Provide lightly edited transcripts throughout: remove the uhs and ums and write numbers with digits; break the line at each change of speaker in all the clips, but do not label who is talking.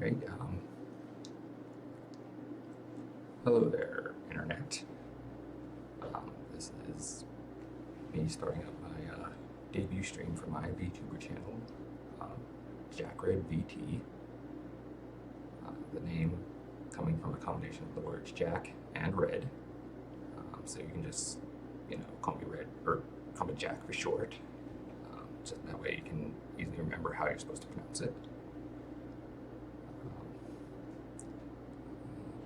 Right. Hello there, Internet. This is me starting up my debut stream for my VTuber channel, um, JackRedVT. The name coming from a combination of the words Jack and Red. So you can just, call me Red, or call me Jack for short. Just that way you can easily remember how you're supposed to pronounce it.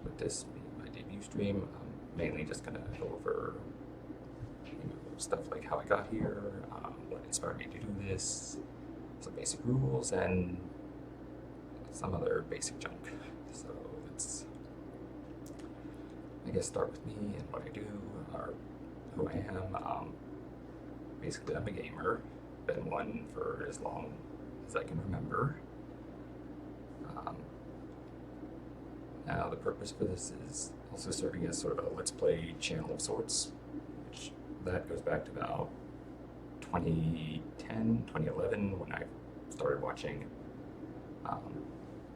With this being my debut stream, I'm mainly just gonna go over stuff like how I got here, what inspired me to do this, some basic rules, and some other basic junk. So let's, I guess, start with me and what I do, or who I am. Basically, I'm a gamer. Been one for as long as I can remember. Now, the purpose for this is also serving as sort of a Let's Play channel of sorts, which that goes back to about 2010, 2011, when I started watching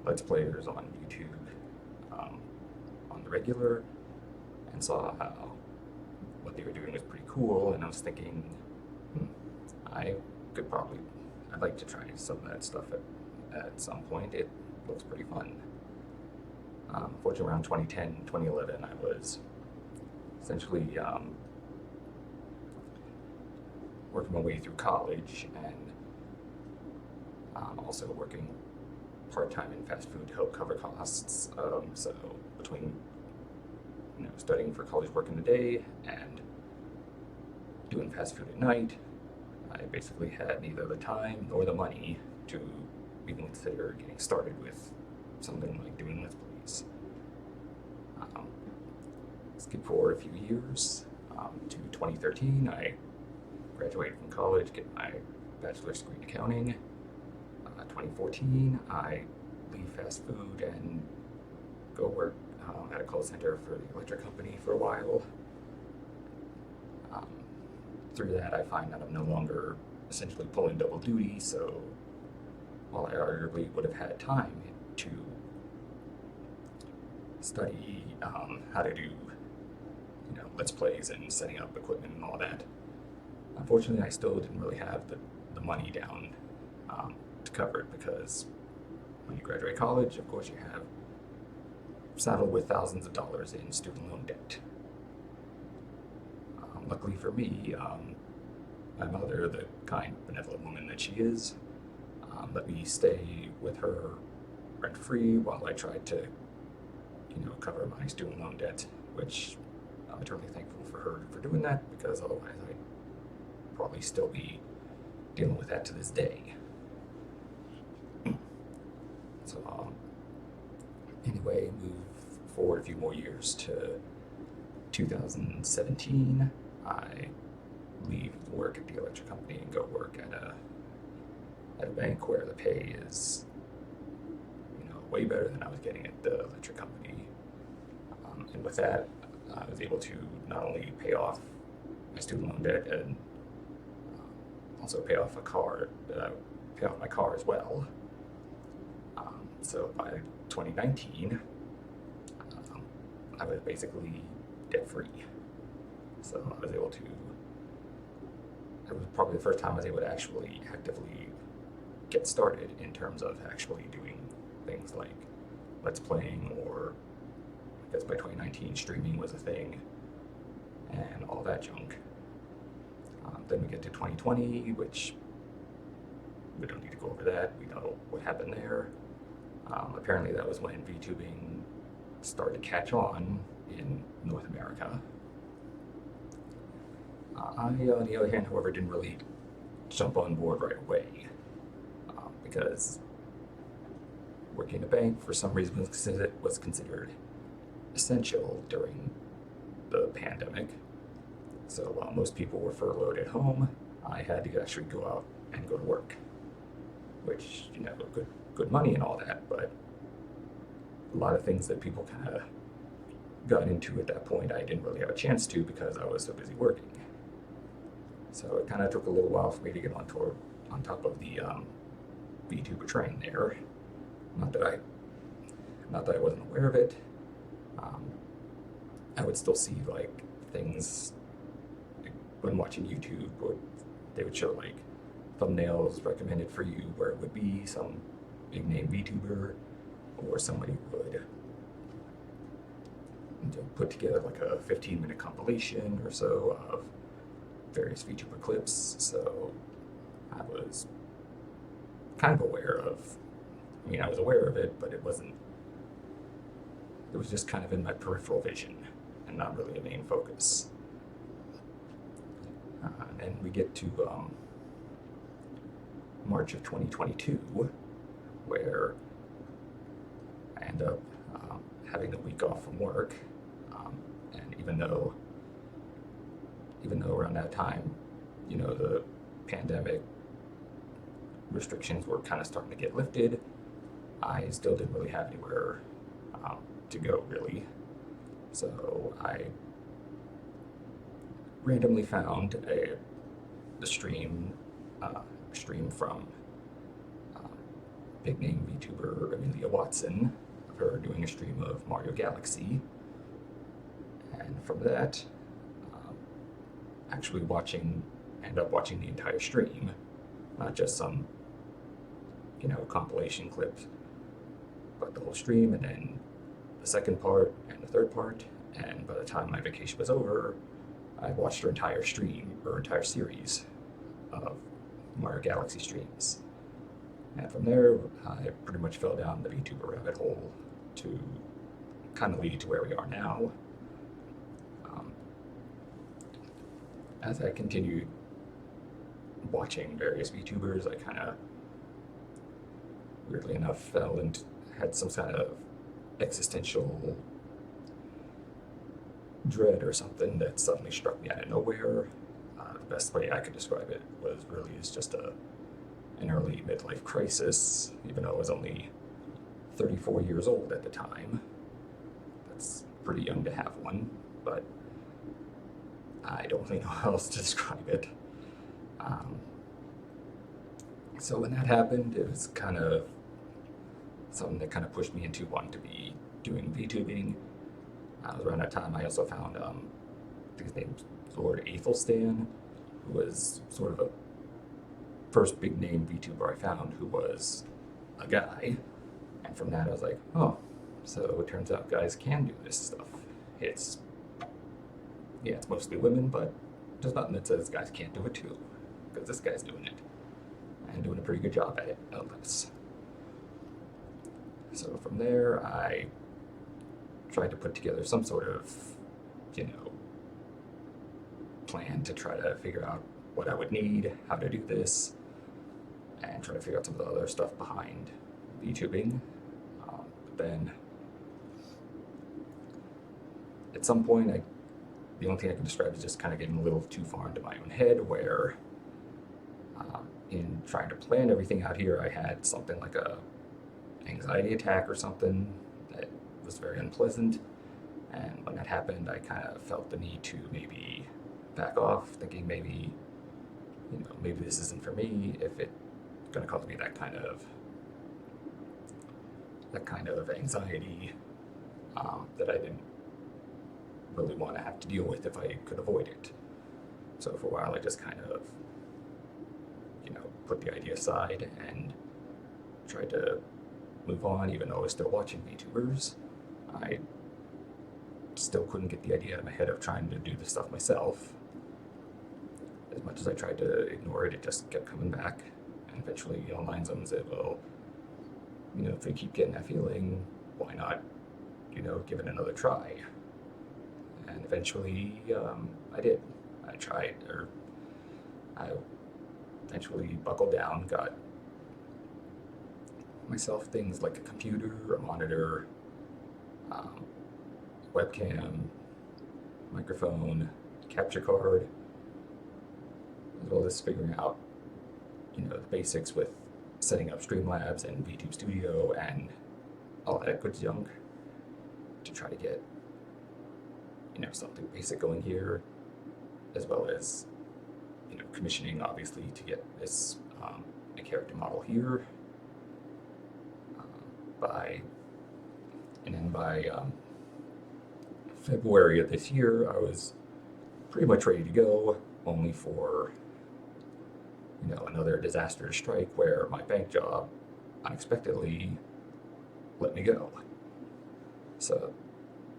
Let's Players on YouTube on the regular, and saw how what they were doing was pretty cool, and I was thinking, I could probably, I'd like to try some of that stuff at some point. It looks pretty fun. Fortunately, around 2010, 2011, I was essentially working my way through college and also working part-time in fast food to help cover costs. So between studying for college work in the day and doing fast food at night, I basically had neither the time nor the money to even consider getting started with something like doing Let's Plays. Skip forward a few years to 2013. I graduated from college, get my bachelor's degree in accounting. 2014, I leave fast food and go work at a call center for the electric company for a while. Through that, I find that I'm no longer essentially pulling double duty, so while I arguably would have had time to study how to do Let's Plays and setting up equipment and all that, unfortunately I still didn't really have the money down to cover it, because when you graduate college, of course, you have saddled with thousands of dollars in student loan debt. Luckily for me, my mother, the kind, benevolent woman that she is, let me stay with her rent-free while I tried to, cover my student loan debt, which I'm eternally thankful for her for doing that, because otherwise I'd probably still be dealing with that to this day. So, anyway, move forward a few more years to 2017. I leave work at the electric company and go work at a bank where the pay is, way better than I was getting at the electric company. And with that, I was able to not only pay off my student loan debt and also pay off my car as well. So by 2019, I was basically debt-free. So I was able to, it was probably the first time I was able to actually actively get started in terms of actually doing things like Let's Playing, or I guess by 2019 streaming was a thing, and all that junk. Then we get to 2020, which we don't need to go over that. We know what happened there. Apparently that was when VTubing started to catch on in North America. I, on the other hand, however, didn't really jump on board right away, because working in a bank for some reason was considered essential during the pandemic. So while most people were furloughed at home, I had to actually go out and go to work, which, good money and all that, but a lot of things that people kind of got into at that point, I didn't really have a chance to because I was so busy working. So it kind of took a little while for me to get on top of the VTuber train there. Not that I Not that I wasn't aware of it. Um, I would still see like things like, when watching YouTube, or they would show like thumbnails recommended for you where it would be some big name VTuber, or somebody would put together like a 15-minute compilation or so of various VTuber clips. So I was kind of aware of, I mean, I was aware of it, but it wasn't, it was just kind of in my peripheral vision and not really a main focus. And we get to March of 2022, where I end up having the week off from work. And even though around that time, you know, the pandemic restrictions were kind of starting to get lifted, I still didn't really have anywhere to go, really. So I randomly found a stream from big name VTuber Amelia Watson, of her doing a stream of Mario Galaxy. And from that, actually end up watching the entire stream, not just some, you know, compilation clips, but the whole stream, and then the second part and the third part. And by the time my vacation was over, I watched her entire stream, or entire series of Mario Galaxy streams. And from there, I pretty much fell down the VTuber rabbit hole to kind of lead to where we are now. As I continued watching various VTubers, I kind of, weirdly enough, had some kind of existential dread or something that suddenly struck me out of nowhere. The best way I could describe it was really as just an early midlife crisis, even though I was only 34 years old at the time. That's pretty young to have one, but I don't really know how else to describe it. So when that happened, it was kind of something that kind of pushed me into wanting to be doing VTubing. Around that time, I also found, I think his name's Lord Athelstan, who was sort of a first big name VTuber I found who was a guy. And from that, I was like, oh, so it turns out guys can do this stuff. It's mostly women, but there's nothing that says guys can't do it too, because this guy's doing it, and doing a pretty good job at it, no less. So from there, I tried to put together some sort of, you know, plan to try to figure out what I would need, how to do this, and try to figure out some of the other stuff behind VTubing. But then, at some point, the only thing I can describe is just kind of getting a little too far into my own head, where in trying to plan everything out here, I had something like a anxiety attack or something that was very unpleasant. And when that happened, I kind of felt the need to maybe back off, thinking maybe, you know, maybe this isn't for me if it's going to cause me that kind of anxiety that I didn't really want to have to deal with if I could avoid it. So for a while, I just kind of, you know, put the idea aside and tried to move on, even though I was still watching VTubers. I still couldn't get the idea out of my head of trying to do the stuff myself. As much as I tried to ignore it, it just kept coming back. And eventually, online someone said, well, you know, if you keep getting that feeling, why not, you know, give it another try? And eventually, I did. I eventually buckled down, got myself things like a computer, a monitor, webcam, microphone, capture card, as well as figuring out, you know, the basics with setting up Streamlabs and VTube Studio and all that good junk to try to get, you know, something basic going here, as well as, you know, commissioning, obviously, to get this a character model here by And then by February of this year, I was pretty much ready to go, only for another disaster strike where my bank job unexpectedly let me go. So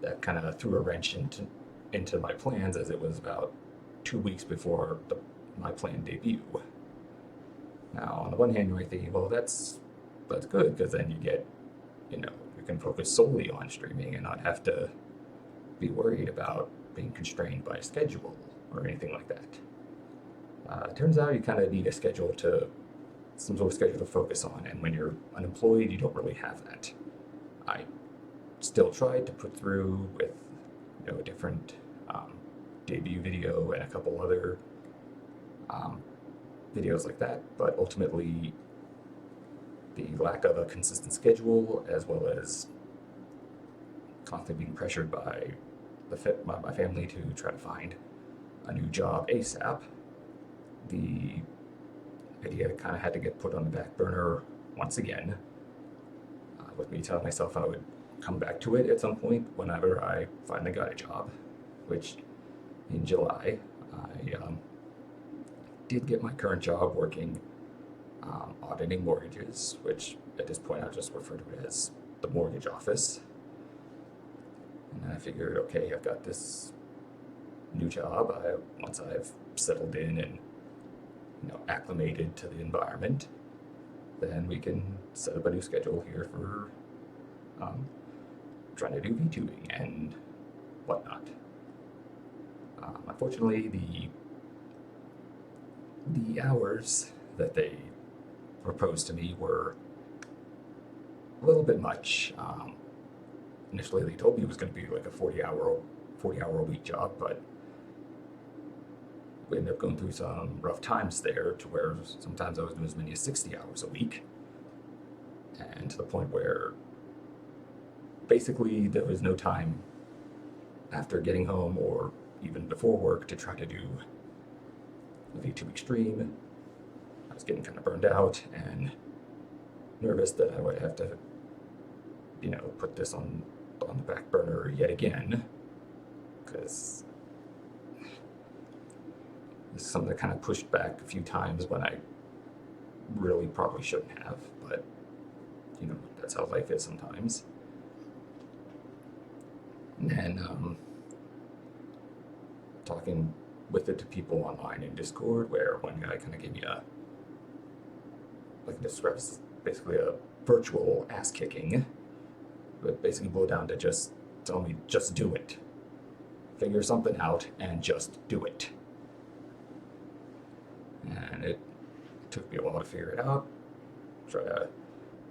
that kind of threw a wrench into my plans, as it was about 2 weeks before my planned debut. Now, on the one hand, you might think, well, that's good, because then you can focus solely on streaming and not have to be worried about being constrained by a schedule or anything like that. It turns out you kind of need some sort of schedule to focus on, and when you're unemployed, you don't really have that. I still tried to put through with a different debut video and a couple other videos like that, but ultimately the lack of a consistent schedule, as well as constantly being pressured by my family to try to find a new job ASAP, the idea kind of had to get put on the back burner once again, with me telling myself I would come back to it at some point whenever I finally got a job, which in July I did get my current job working auditing mortgages, which at this point I'll just refer to it as the mortgage office. And then I figured, okay, I've got this new job. Once I've settled in and acclimated to the environment, then we can set up a new schedule here for trying to do VTubing and whatnot. Unfortunately, the hours that they proposed to me were a little bit much. Initially, they told me it was going to be like a 40-hour a week job, but we ended up going through some rough times there, to where sometimes I was doing as many as 60 hours a week, and to the point where basically there was no time after getting home or even before work to try to do a VTubing stream. I was getting kind of burned out and nervous that I would have to, put this on the back burner yet again, because this is something that kind of pushed back a few times when I really probably shouldn't have, but that's how life is sometimes. And then talking with it to people online in Discord, where one guy kind of gave me describes basically a virtual ass kicking, but basically boiled down to just tell me, just do it. Figure something out and just do it. And it took me a while to figure it out, try to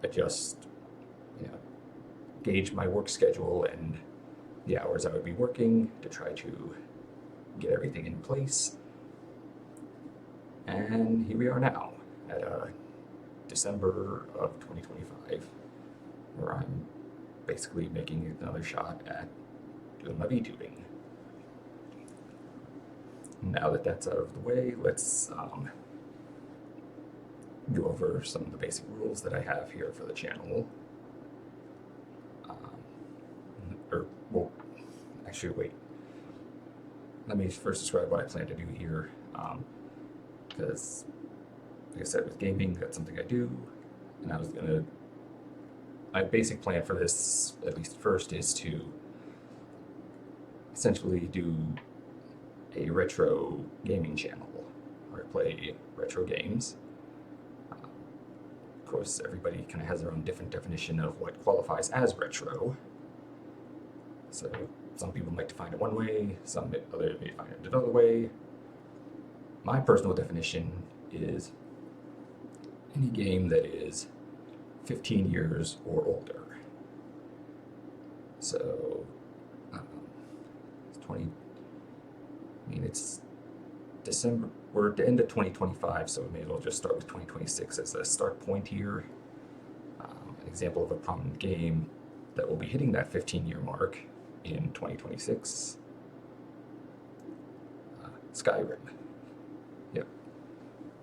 adjust, gauge my work schedule and the hours I would be working to try to get everything in place. And here we are now at December of 2025, where I'm basically making another shot at doing my VTubing. Now that that's out of the way, let's go over some of the basic rules that I have here for the channel. Wait. Let me first describe what I plan to do here, because, like I said, with gaming, that's something I do, and my basic plan for this, at least first, is to essentially do a retro gaming channel, where I play retro games. Of course, everybody kind of has their own different definition of what qualifies as retro. So some people might define it one way, others may define it another way. My personal definition is any game that is 15 years or older. So, it's December, we're at the end of 2025, so we may as well just start with 2026 as a start point here. An example of a prominent game that will be hitting that 15-year mark in 2026. Skyrim. Yep.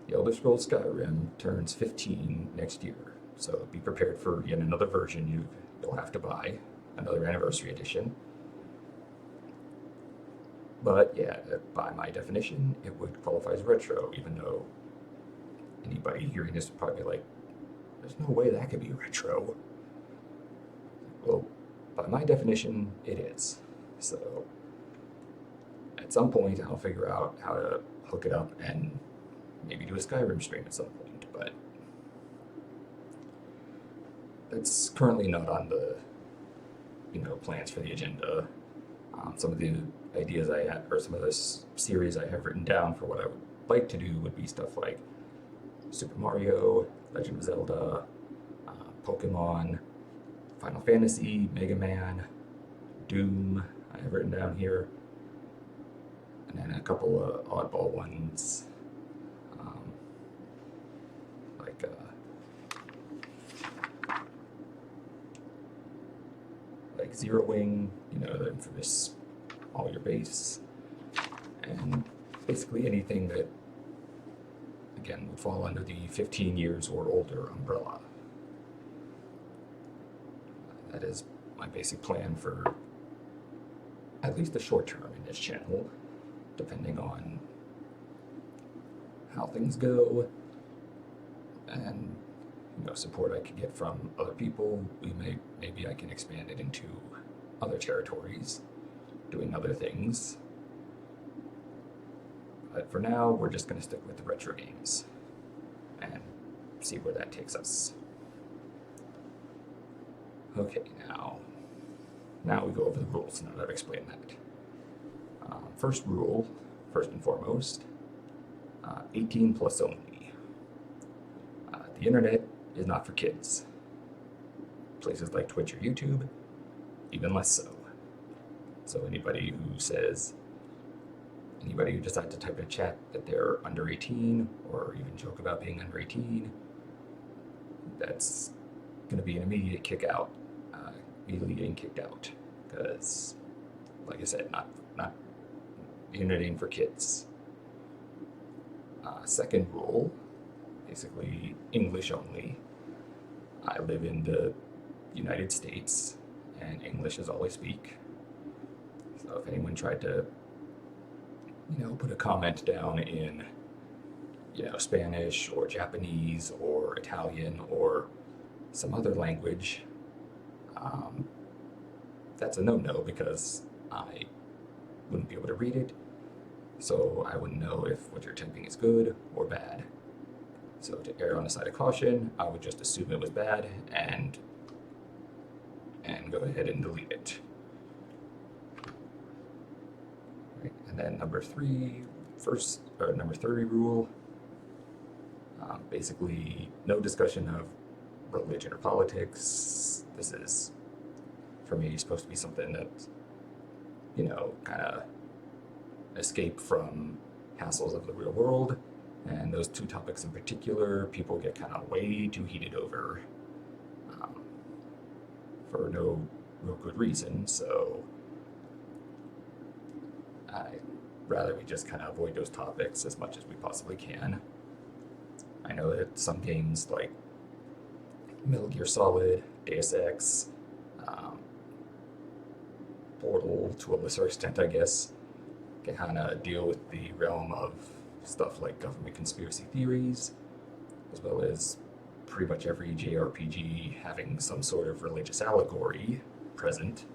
The Elder Scrolls Skyrim turns 15 next year, so be prepared for yet another version you'll have to buy. another anniversary edition. But yeah, by my definition, it would qualify as retro, even though anybody hearing this would probably be like, there's no way that could be retro. Well, by my definition, it is. So at some point, I'll figure out how to hook it up and maybe do a Skyrim stream at some point, but that's currently not on the plans for the agenda. Some of the ideas I have, or some of this series I have written down for what I would like to do would be stuff like Super Mario, Legend of Zelda, Pokemon, Final Fantasy, Mega Man, Doom, I have written down here, and then a couple of oddball ones, like Zero Wing, the infamous All Your Base, and basically anything that, again, would fall under the 15 years or older umbrella. That is my basic plan for at least the short term in this channel, depending on how things go and support I could get from other people. Maybe I can expand it into other territories, doing other things. But for now, we're just going to stick with the retro games and see where that takes us. Okay, now we go over the rules now that I've explained that. First rule, first and foremost, 18 plus only. The internet is not for kids. Places like Twitch or YouTube, even less so. So anybody who decides to type in a chat that they're under 18 or even joke about being under 18, that's going to be an immediate kick out, immediately getting kicked out. Because, like I said, not the internet ain't for kids. Second rule, basically English only. I live in the United States, and English is all I speak. So if anyone tried to, put a comment down in, Spanish or Japanese or Italian or some other language, that's a no-no because I wouldn't be able to read it, so I wouldn't know if what you're typing is good or bad. So to err on the side of caution, I would just assume it was bad and go ahead and delete it. Right. And then number 30 rule, basically no discussion of religion or politics. This is, for me, supposed to be something that, kind of escape from hassles of the real world. And those two topics in particular, people get kind of way too heated over for no real good reason. So I'd rather we just kind of avoid those topics as much as we possibly can. I know that some games like Metal Gear Solid, Deus Ex, Portal, to a lesser extent, I guess, can kind of deal with the realm of stuff like government conspiracy theories, as well as pretty much every JRPG having some sort of religious allegory present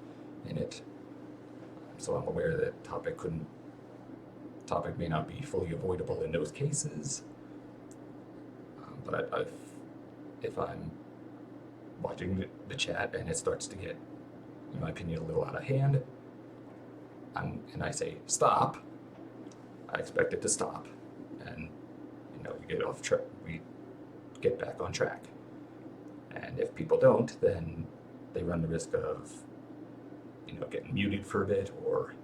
in it. So I'm aware that topic may not be fully avoidable in those cases. But if I'm watching the chat and it starts to get, in my opinion, a little out of hand, and I say stop, I expect it to stop, and we get off track. We get back on track. And if people don't, then they run the risk of getting muted for a bit, or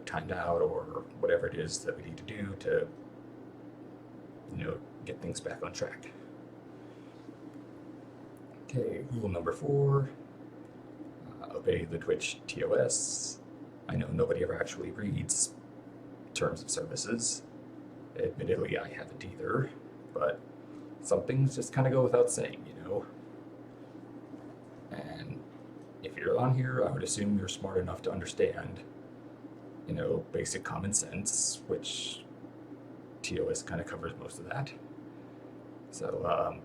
timed out, or whatever it is that we need to do to get things back on track. Okay, rule number 4, obey the Twitch TOS. I know nobody ever actually reads terms of services. Admittedly, I haven't either, but some things just kind of go without saying, And if you're on here, I would assume you're smart enough to understand, basic common sense, which TOS kind of covers most of that. So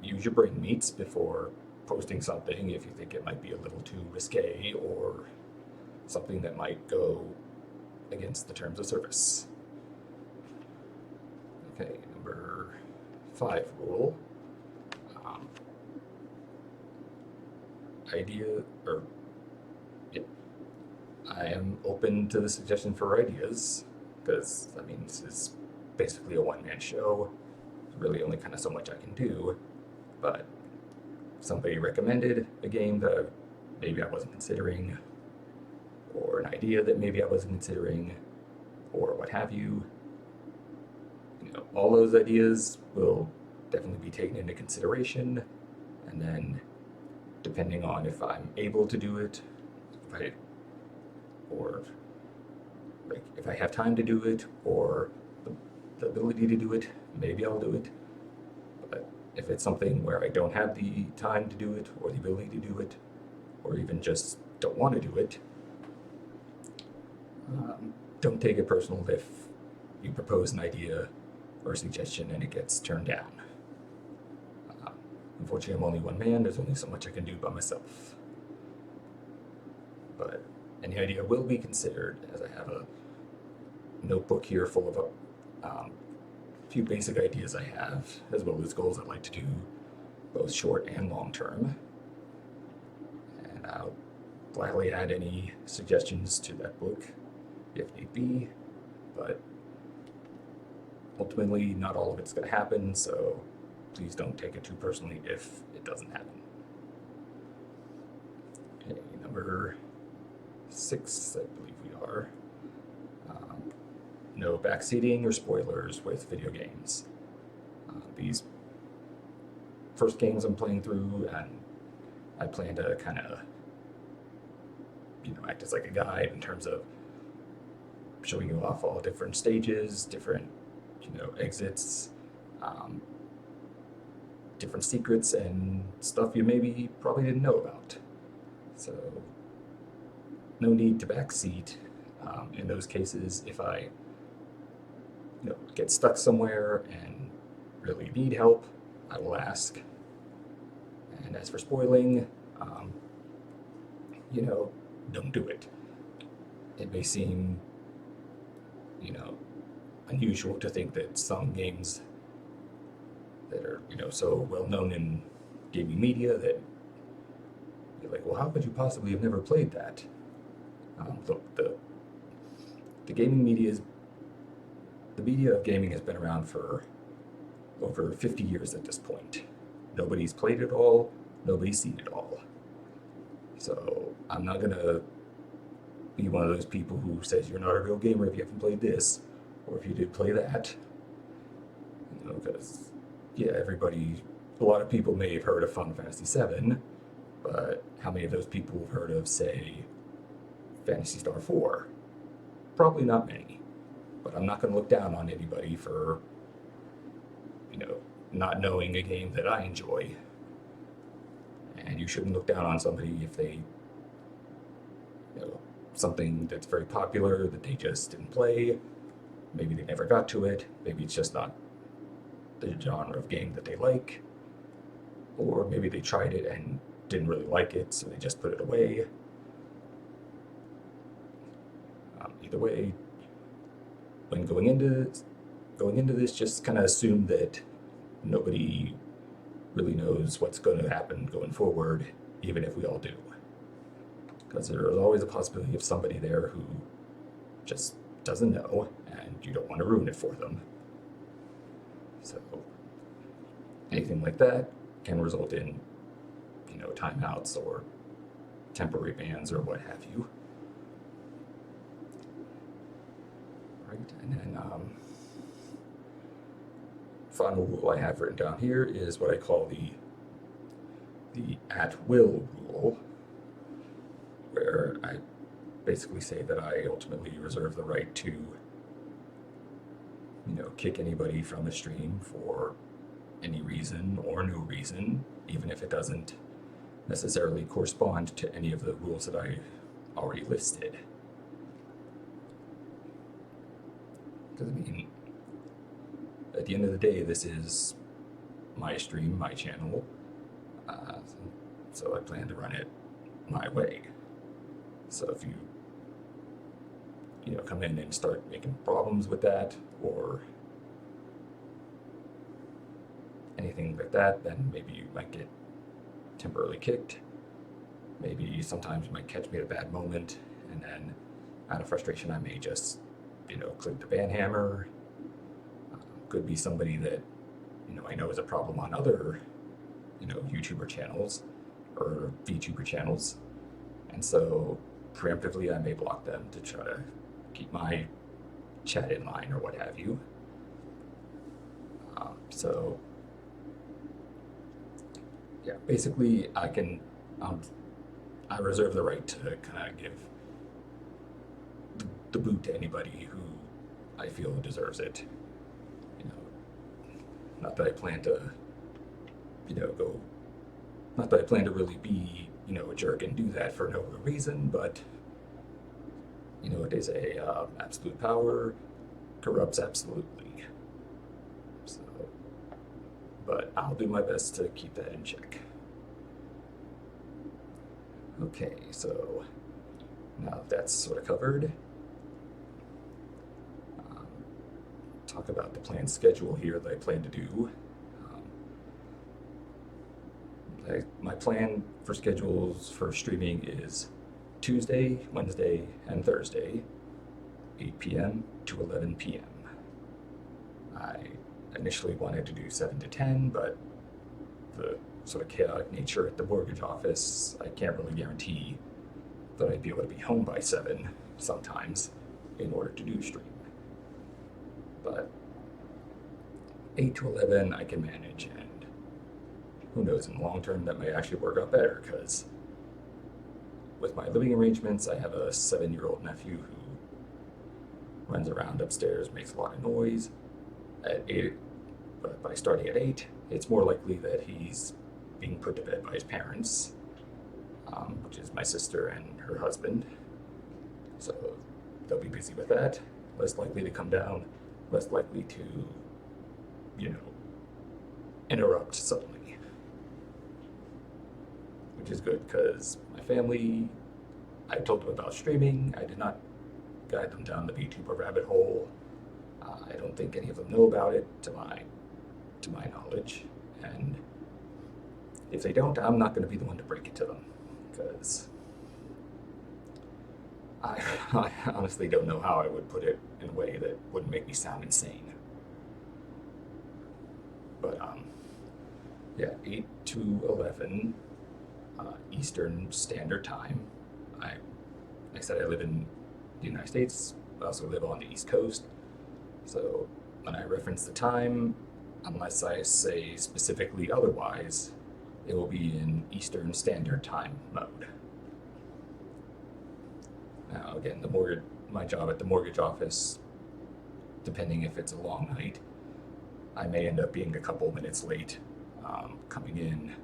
use your brain meats before posting something if you think it might be a little too risque or something that might go against the terms of service. Okay, number 5 rule. I am open to the suggestion for ideas because, this is basically a one-man show. There's really only kind of so much I can do, but somebody recommended a game that maybe I wasn't considering, or an idea that maybe I wasn't considering, or what have you. All those ideas will definitely be taken into consideration, and then depending on if I'm able to do it, if I have time to do it, or the ability to do it, maybe I'll do it. But if it's something where I don't have the time to do it, or the ability to do it, or even just don't want to do it, don't take it personal if you propose an idea or a suggestion and it gets turned down. Unfortunately, I'm only one man. There's only so much I can do by myself. But any idea will be considered, as I have a notebook here full of a few basic ideas I have, as well as goals I'd like to do, both short and long term. And I'll gladly add any suggestions to that book if need be, but ultimately not all of it's going to happen, so please don't take it too personally if it doesn't happen. Okay, number 6, I believe we are. No backseating or spoilers with video games. These first games I'm playing through, and I plan to kind of, act as like a guide in terms of showing you off all different stages, different, exits, different secrets and stuff you maybe probably didn't know about. So no need to backseat in those cases. If I get stuck somewhere and really need help, I will ask. And as for spoiling, don't do it. It may seem, unusual to think that some games that are, so well known in gaming media that you're like, well, how could you possibly have never played that? Look, the gaming media the media of gaming has been around for over 50 years at this point. Nobody's played it all, nobody's seen it all. So I'm not gonna be one of those people who says you're not a real gamer if you haven't played this, or if you did play that. Because, a lot of people may have heard of Final Fantasy VII, but how many of those people have heard of, say, Phantasy Star 4? Probably not many. But I'm not going to look down on anybody for, not knowing a game that I enjoy. And you shouldn't look down on somebody if they, something that's very popular that they just didn't play. Maybe they never got to it. Maybe it's just not the genre of game that they like. Or maybe they tried it and didn't really like it, so they just put it away. Either way, when going into this, just kind of assume that nobody really knows what's going to happen going forward, even if we all do. Because there is always a possibility of somebody there who just doesn't know, and you don't want to ruin it for them. So anything like that can result in, timeouts or temporary bans or what have you. Right, and then final rule I have written down here is what I call the at-will rule, where I basically say that I ultimately reserve the right to, kick anybody from a stream for any reason or no reason, even if it doesn't, necessarily correspond to any of the rules that I already listed. Because, I mean, at the end of the day, this is my stream, my channel, uh, so I plan to run it my way. So if you come in and start making problems with that or anything like that, then maybe you might get temporarily kicked. Maybe sometimes you might catch me at a bad moment, and then out of frustration, I may just, click the ban hammer. Could be somebody that, I know is a problem on other, YouTuber channels or VTuber channels. And so preemptively, I may block them to try to keep my chat in line or what have you. So yeah, basically I reserve the right to kind of give the boot to anybody who I feel deserves it. Not that I plan to, not that I plan to really be, a jerk and do that for no reason, but, it is absolute power corrupts absolutely. So, but I'll do my best to keep that in check. Okay, so now that that's sort of covered, talk about the planned schedule here that I plan to do. My plan for schedules for streaming is Tuesday, Wednesday, and Thursday, 8 p.m. to 11 p.m. I initially wanted to do 7 to 10, but the sort of chaotic nature at the mortgage office, I can't really guarantee that I'd be able to be home by 7 sometimes in order to do stream. But 8 to 11 I can manage, and who knows, in the long term that might actually work out better, because with my living arrangements, I have a 7-year-old nephew who runs around upstairs, makes a lot of noise. At 8, but by starting at 8, it's more likely that he's being put to bed by his parents, which is my sister and her husband. So they'll be busy with that, less likely to come down, less likely to, interrupt suddenly. Which is good, because my family, I told them about streaming. I did not guide them down the VTuber rabbit hole. I don't think any of them know about it, to my knowledge. And if they don't, I'm not going to be the one to break it to them, because I honestly don't know how I would put it in a way that wouldn't make me sound insane. But yeah, 8 to 11 Eastern Standard Time. I said I live in the United States. I also live on the East Coast. So when I reference the time, unless I say specifically otherwise, it will be in Eastern Standard Time mode. Now, again, my job at the mortgage office, depending if it's a long night, I may end up being a couple minutes late coming in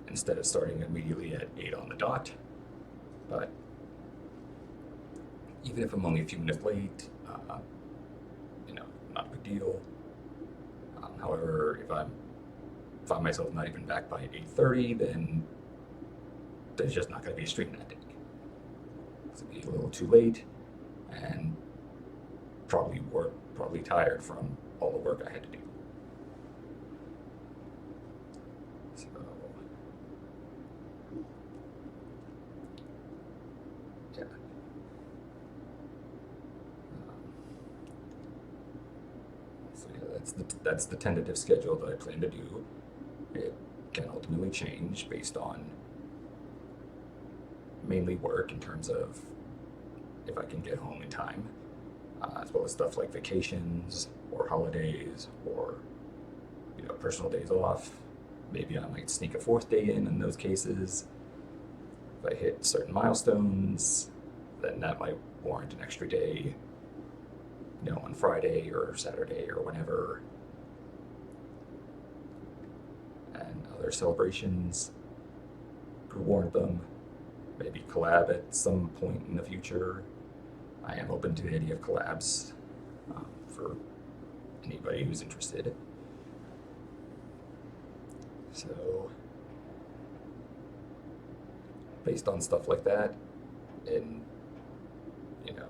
instead of starting immediately at 8 on the dot. But even if I'm only a few minutes late, not a big deal. However, if I find myself not even back by 8:30, then there's just not going to be a stream that day. It's going to be a little too late, and probably tired from all the work I had to do. So, yeah. So yeah, that's the tentative schedule that I plan to do. It can ultimately change based on mainly work, in terms of if I can get home in time, as well as stuff like vacations or holidays or personal days off. Maybe I might sneak a 4th day in those cases. If I hit certain milestones, then that might warrant an extra day, on Friday or Saturday or whenever. And other celebrations, warn them, maybe collab at some point in the future. I am open to the idea of collabs for anybody who's interested. So, based on stuff like that, and you know,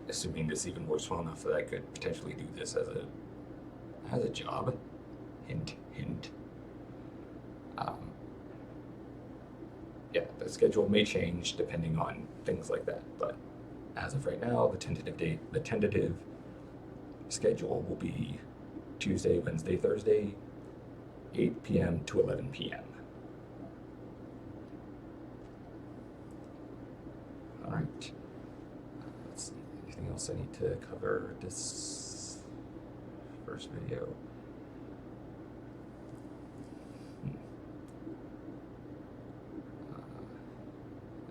assuming this even works well enough that I could potentially do this as a job, hint, hint. Yeah, the schedule may change depending on things like that, but as of right now, the tentative schedule will be Tuesday, Wednesday, Thursday, 8 p.m. to 11 p.m. All right. Let's see. Anything else I need to cover this first video?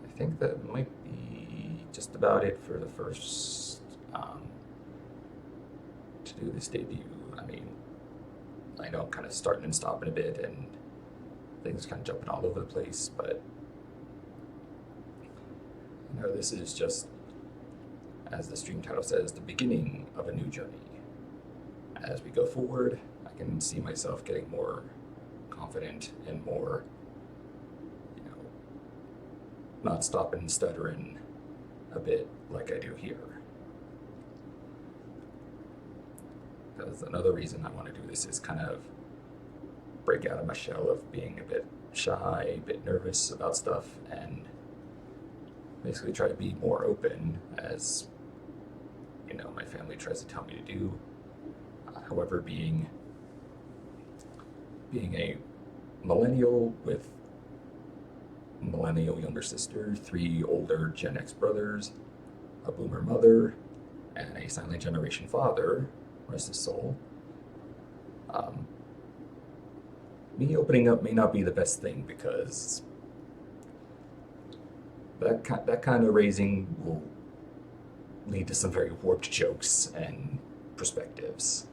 I think that might be just about it for the first to do this debut. I mean, I know I'm kind of starting and stopping a bit, and things kind of jumping all over the place, but you know, this is just, as the stream title says, the beginning of a new journey. As we go forward, I can see myself getting more confident and more, not stopping and stuttering a bit like I do here. Because another reason I want to do this is kind of break out of my shell of being a bit shy, a bit nervous about stuff, and basically try to be more open as, my family tries to tell me to do. However, being a millennial with millennial younger sister, 3 older Gen X brothers, a boomer mother, and a silent generation father, rest his soul. Me opening up may not be the best thing, because that kind of raising will lead to some very warped jokes and perspectives.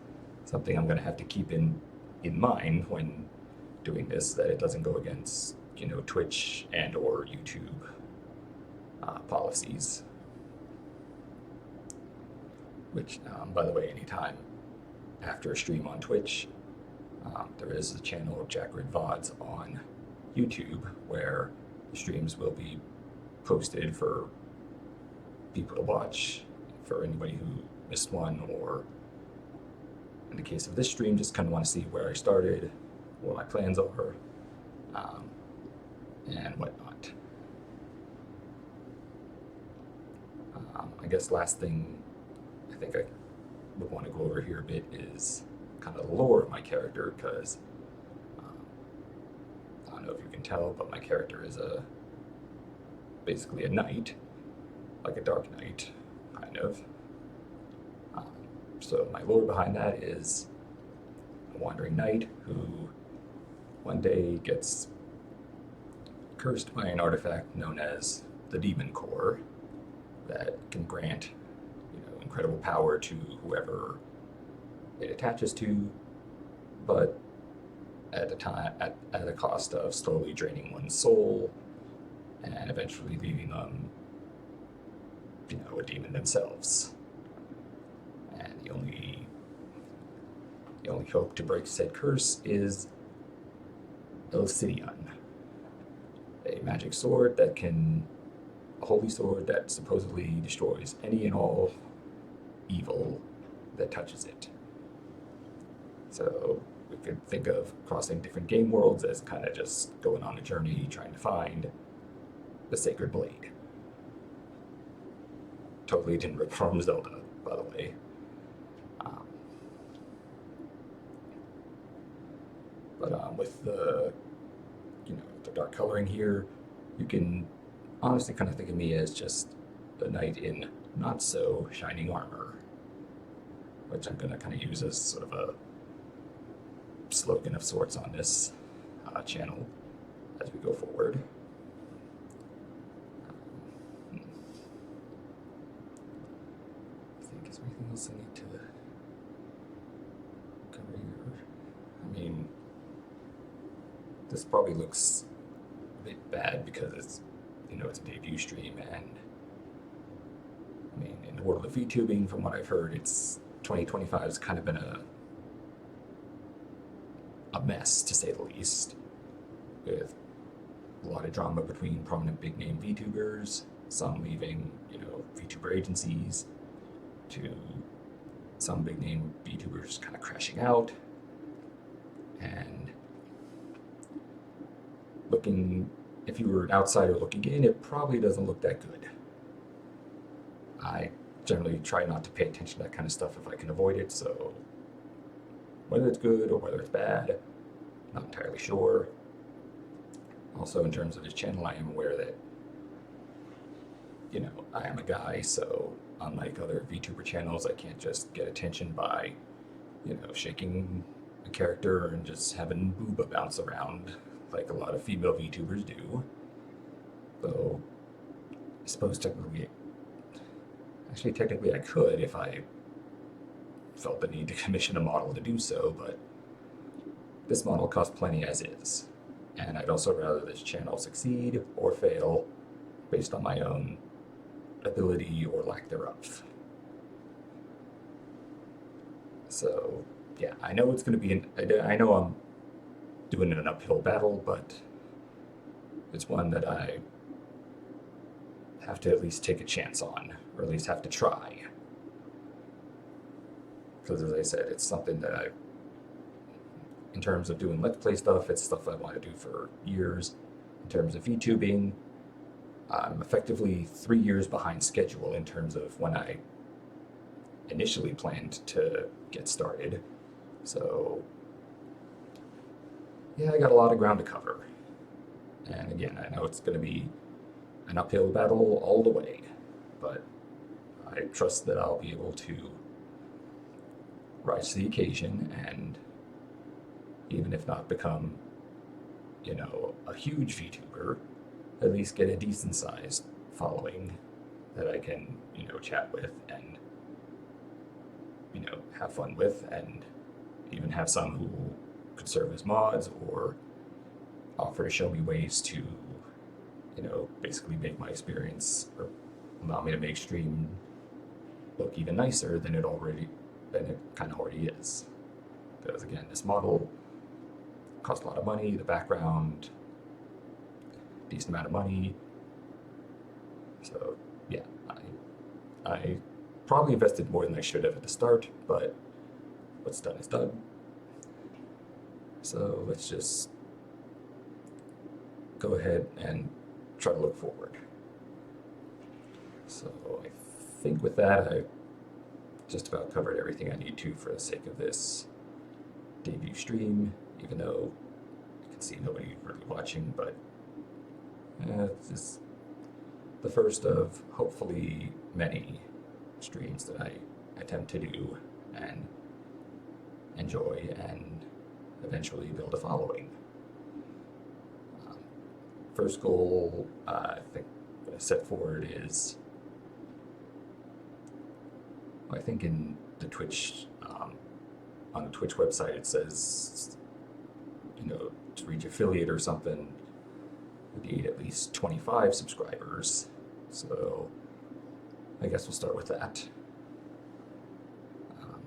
Something I'm going to have to keep in mind when doing this, that it doesn't go against Twitch and or YouTube policies. Which, by the way, anytime after a stream on Twitch, there is a channel of Jack Rid VODs on YouTube where the streams will be posted for people to watch, for anybody who missed one, or in the case of this stream, just kind of want to see where I started, what my plans are, and whatnot. I guess last thing I think I would want to go over here a bit is kind of the lore of my character, because I don't know if you can tell, but my character is basically a knight, like a dark knight, kind of. So my lore behind that is a wandering knight who one day gets cursed by an artifact known as the Demon Core that can grant, incredible power to whoever it attaches to, but at a cost of slowly draining one's soul and eventually leaving them, a demon themselves. And the only hope to break said curse is Elcidion, a magic sword a holy sword that supposedly destroys any and all evil that touches it. So we could think of crossing different game worlds as kind of just going on a journey trying to find the Sacred Blade. Totally didn't rip from Zelda, by the way. But with the dark coloring here, you can honestly kind of think of me as just a knight in not so shining armor, which I'm going to kind of use as sort of a slogan of sorts on this channel as we go forward. I think, is there anything else I need to cover here? I mean, this probably looks a bit bad because it's, it's a debut stream, and I mean, in the world of VTubing, from what I've heard, it's 2025 has kind of been a mess, to say the least, with a lot of drama between prominent big name VTubers, some leaving, VTuber agencies, to some big name VTubers kind of crashing out, and if you were an outsider looking in, it probably doesn't look that good. I generally try not to pay attention to that kind of stuff if I can avoid it, so whether it's good or whether it's bad, not entirely sure. Also, in terms of his channel, I am aware that, I am a guy, so unlike other VTuber channels, I can't just get attention by, shaking a character and just having booba bounce around like a lot of female VTubers do. Though, I suppose technically I could if I felt the need to commission a model to do so, but this model costs plenty as is. And I'd also rather this channel succeed or fail based on my own ability or lack thereof. So, yeah, I know it's going to be I know I'm doing an uphill battle, but it's one that I have to at least take a chance on, or at least have to try. Because as I said, it's something that in terms of doing Let's Play stuff, it's stuff I want to do for years. In terms of VTubing, I'm effectively 3 years behind schedule in terms of when I initially planned to get started. So, yeah, I got a lot of ground to cover. And again, I know it's going to be an uphill battle all the way, but I trust that I'll be able to rise to the occasion and, even if not become, a huge VTuber, at least get a decent sized following that I can, chat with and, have fun with, and even have some who could serve as mods or offer to show me ways to, basically make my experience or allow me to make stream look even nicer than it kind of already is. Because again, this model costs a lot of money, the background, decent amount of money. So yeah, I probably invested more than I should have at the start, but what's done is done. So let's just go ahead and try to look forward. So I think with that, I just about covered everything I need to for the sake of this debut stream, even though you can see nobody really watching, but it's just the first of hopefully many streams that I attempt to do and enjoy and eventually build a following. First goal I think set forward is, I think in the Twitch, on the Twitch website it says, to reach affiliate or something, we need at least 25 subscribers. So I guess we'll start with that.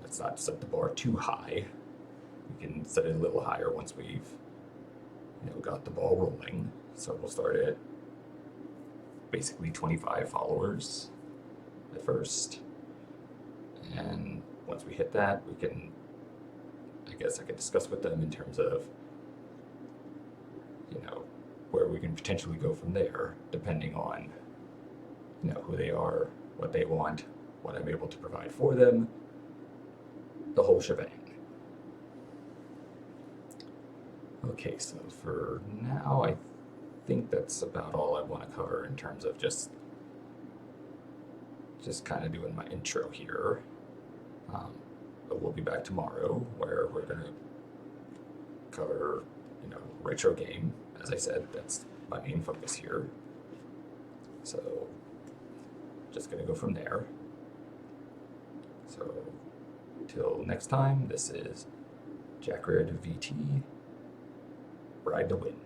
Let's not set the bar too high. We can set it a little higher once we've, got the ball rolling. So we'll start at basically 25 followers at first. And once we hit that, we can, I guess I could discuss with them in terms of, where we can potentially go from there, depending on, who they are, what they want, what I'm able to provide for them, the whole shebang. Okay, so for now, I think that's about all I want to cover in terms of just kind of doing my intro here. But we'll be back tomorrow where we're going to cover, retro game. As I said, that's my main focus here. So just going to go from there. So till next time, this is Jack Red VT. Ride to win.